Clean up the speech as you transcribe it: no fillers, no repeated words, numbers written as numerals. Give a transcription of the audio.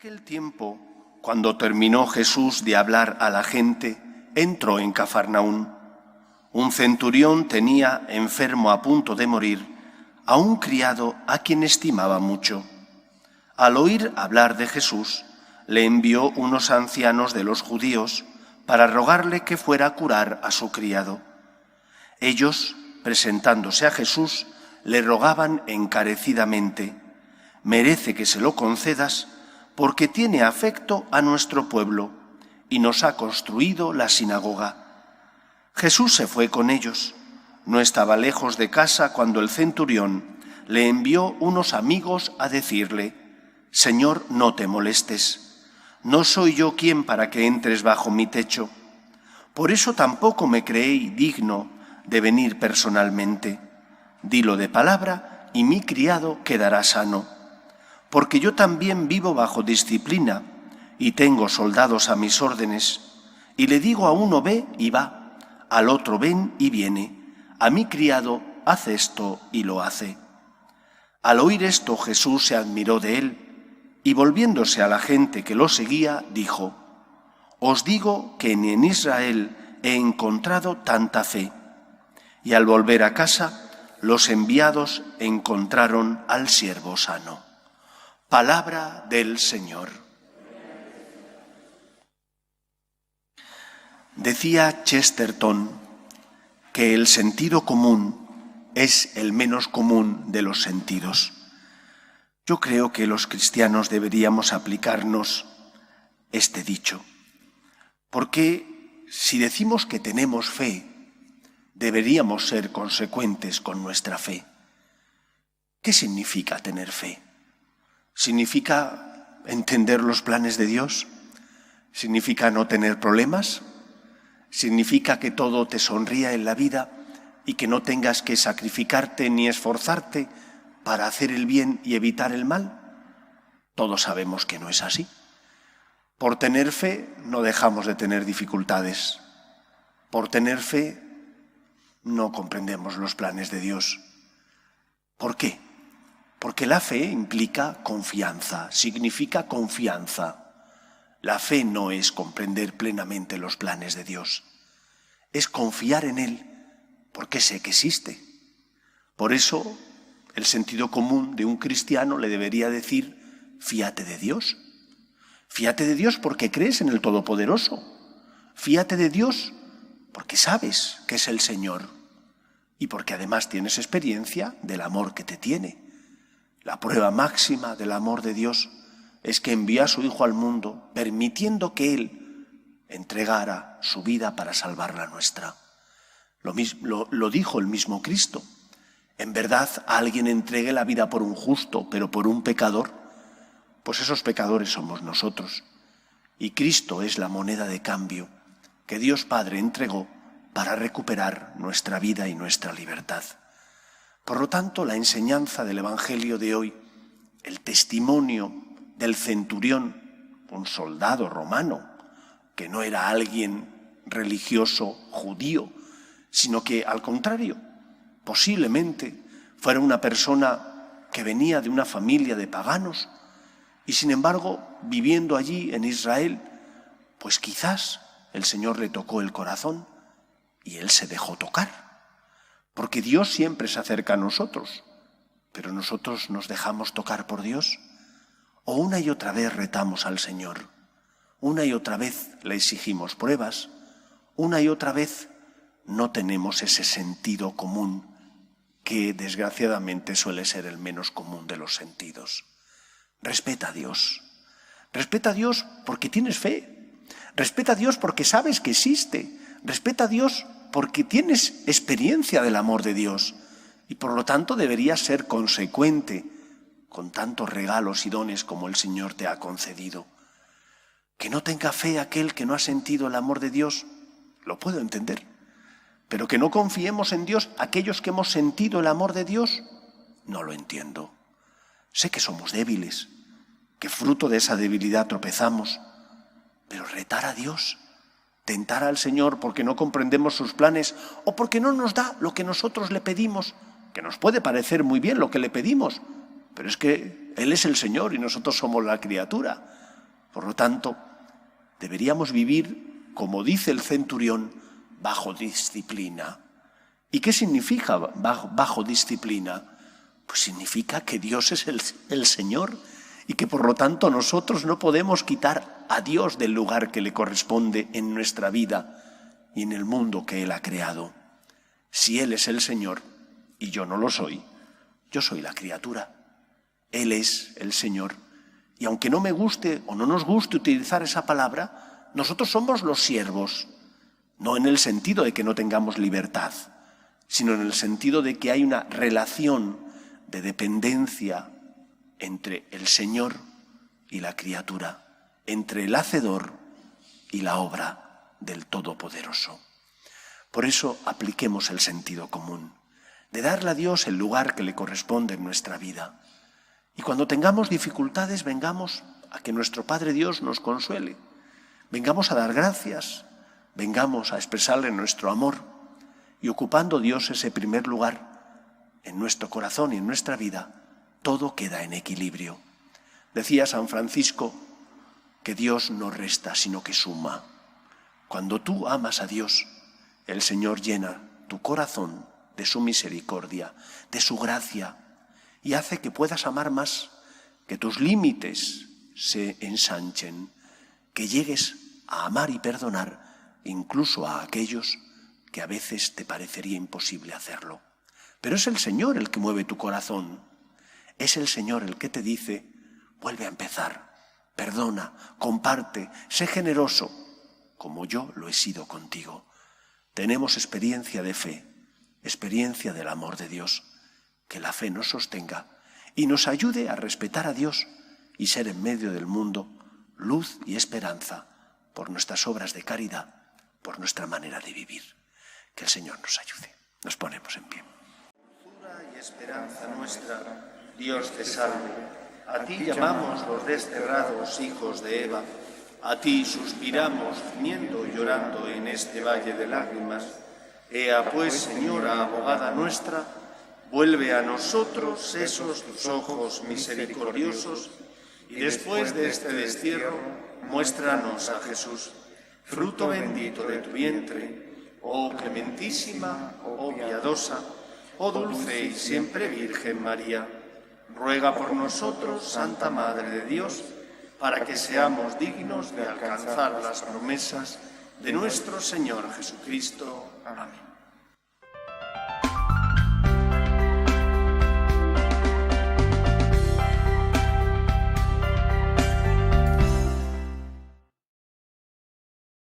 aquel tiempo, cuando terminó Jesús de hablar a la gente, entró en Cafarnaún. Un centurión tenía enfermo a punto de morir a un criado a quien estimaba mucho. Al oír hablar de Jesús, le envió unos ancianos de los judíos para rogarle que fuera a curar a su criado. Ellos, presentándose a Jesús, le rogaban encarecidamente: «Merece que se lo concedas, porque tiene afecto a nuestro pueblo y nos ha construido la sinagoga». Jesús se fue con ellos. No estaba lejos de casa cuando el centurión le envió unos amigos a decirle: «Señor, no te molestes, no soy yo quien para que entres bajo mi techo. Por eso tampoco me creí digno de venir personalmente. Dilo de palabra y mi criado quedará sano. Porque yo también vivo bajo disciplina y tengo soldados a mis órdenes, y le digo a uno ve y va, al otro ven y viene, a mi criado haz esto y lo hace». Al oír esto, Jesús se admiró de él y volviéndose a la gente que lo seguía, dijo: «Os digo que ni en Israel he encontrado tanta fe». Y al volver a casa, los enviados encontraron al siervo sano. Palabra del Señor. Decía Chesterton que el sentido común es el menos común de los sentidos. Yo creo que los cristianos deberíamos aplicarnos este dicho, porque si decimos que tenemos fe, deberíamos ser consecuentes con nuestra fe. ¿Qué significa tener fe? ¿Significa entender los planes de Dios? ¿Significa no tener problemas? ¿Significa que todo te sonría en la vida y que no tengas que sacrificarte ni esforzarte para hacer el bien y evitar el mal? Todos sabemos que no es así. Por tener fe no dejamos de tener dificultades. Por tener fe no comprendemos los planes de Dios. ¿Por qué? Porque la fe implica confianza, significa confianza. La fe no es comprender plenamente los planes de Dios, es confiar en Él, porque sé que existe. Por eso, el sentido común de un cristiano le debería decir: fíate de Dios. Fíate de Dios porque crees en el Todopoderoso. Fíate de Dios porque sabes que es el Señor y porque además tienes experiencia del amor que te tiene. La prueba máxima del amor de Dios es que envió a su Hijo al mundo, permitiendo que Él entregara su vida para salvar la nuestra. Lo dijo el mismo Cristo. En verdad, alguien entregue la vida por un justo, pero por un pecador, pues esos pecadores somos nosotros. Y Cristo es la moneda de cambio que Dios Padre entregó para recuperar nuestra vida y nuestra libertad. Por lo tanto, la enseñanza del Evangelio de hoy, el testimonio del centurión, un soldado romano, que no era alguien religioso judío, sino que, al contrario, posiblemente fuera una persona que venía de una familia de paganos y, sin embargo, viviendo allí en Israel, pues quizás el Señor le tocó el corazón y él se dejó tocar. Porque Dios siempre se acerca a nosotros, pero nosotros nos dejamos tocar por Dios. O una y otra vez retamos al Señor, una y otra vez le exigimos pruebas, una y otra vez no tenemos ese sentido común que desgraciadamente suele ser el menos común de los sentidos. Respeta a Dios. Respeta a Dios porque tienes fe. Respeta a Dios porque sabes que existe. Respeta a Dios porque tienes experiencia del amor de Dios y por lo tanto deberías ser consecuente con tantos regalos y dones como el Señor te ha concedido. Que no tenga fe aquel que no ha sentido el amor de Dios, lo puedo entender. Pero que no confiemos en Dios aquellos que hemos sentido el amor de Dios, no lo entiendo. Sé que somos débiles, que fruto de esa debilidad tropezamos, pero retar a Dios, tentar al Señor porque no comprendemos sus planes o porque no nos da lo que nosotros le pedimos, que nos puede parecer muy bien lo que le pedimos, pero es que Él es el Señor y nosotros somos la criatura. Por lo tanto, deberíamos vivir, como dice el centurión, bajo disciplina. ¿Y qué significa bajo disciplina? Pues significa que Dios es el Señor y que por lo tanto nosotros no podemos quitar a Dios del lugar que le corresponde en nuestra vida y en el mundo que Él ha creado. Si Él es el Señor y yo no lo soy, yo soy la criatura. Él es el Señor. Y aunque no me guste o no nos guste utilizar esa palabra, nosotros somos los siervos, no en el sentido de que no tengamos libertad, sino en el sentido de que hay una relación de dependencia entre el Señor y la criatura, entre el Hacedor y la obra del Todopoderoso. Por eso apliquemos el sentido común, de darle a Dios el lugar que le corresponde en nuestra vida. Y cuando tengamos dificultades, vengamos a que nuestro Padre Dios nos consuele. Vengamos a dar gracias, vengamos a expresarle nuestro amor y ocupando Dios ese primer lugar en nuestro corazón y en nuestra vida, todo queda en equilibrio. Decía San Francisco que Dios no resta, sino que suma. Cuando tú amas a Dios, el Señor llena tu corazón de su misericordia, de su gracia, y hace que puedas amar más, que tus límites se ensanchen, que llegues a amar y perdonar incluso a aquellos que a veces te parecería imposible hacerlo. Pero es el Señor el que mueve tu corazón, es el Señor el que te dice, vuelve a empezar, perdona, comparte, sé generoso, como yo lo he sido contigo. Tenemos experiencia de fe, experiencia del amor de Dios. Que la fe nos sostenga y nos ayude a respetar a Dios y ser en medio del mundo luz y esperanza por nuestras obras de caridad, por nuestra manera de vivir. Que el Señor nos ayude. Nos ponemos en pie. Dulzura y esperanza nuestra, Dios te salve. A ti llamamos los desterrados hijos de Eva. A ti suspiramos, gimiendo y llorando en este valle de lágrimas. Ea pues, Señora, abogada nuestra, vuelve a nosotros esos tus ojos misericordiosos y después de este destierro, muéstranos a Jesús, fruto bendito de tu vientre, oh clementísima, oh piadosa, oh dulce y siempre Virgen María. Ruega por nosotros, Santa Madre de Dios, para que seamos dignos de alcanzar las promesas de nuestro Señor Jesucristo. Amén.